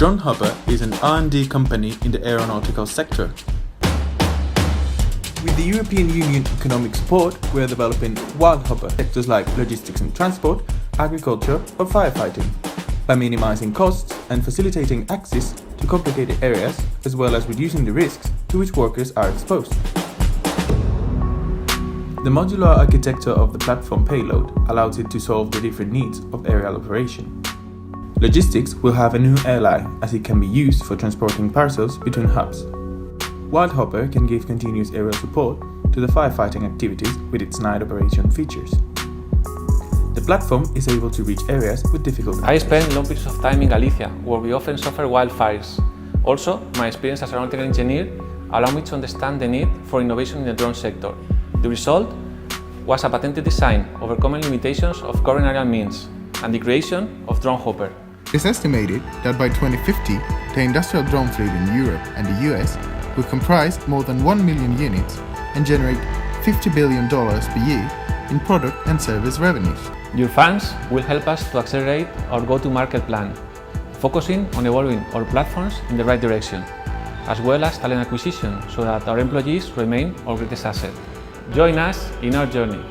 Drone Hopper is an R&D company in the aeronautical sector. With the European Union economic support, we are developing Wild Hopper sectors like logistics and transport, agriculture or firefighting, by minimizing costs and facilitating access to complicated areas, as well as reducing the risks to which workers are exposed. The modular architecture of the platform payload allows it to solve the different needs of aerial operation. Logistics will have a new ally, as it can be used for transporting parcels between hubs. Wild Hopper can give continuous aerial support to the firefighting activities with its night operation features. The platform is able to reach areas with difficult access. I spent long periods of time in Galicia, where we often suffer wildfires. Also, my experience as an aeronautical engineer allowed me to understand the need for innovation in the drone sector. The result was a patented design overcoming limitations of current aerial means and the creation of Drone Hopper. It's estimated that by 2050, the industrial drone fleet in Europe and the US will comprise more than 1 million units and generate $50 billion per year in product and service revenues. Your funds will help us to accelerate our go-to-market plan, focusing on evolving our platforms in the right direction, as well as talent acquisition so that our employees remain our greatest asset. Join us in our journey.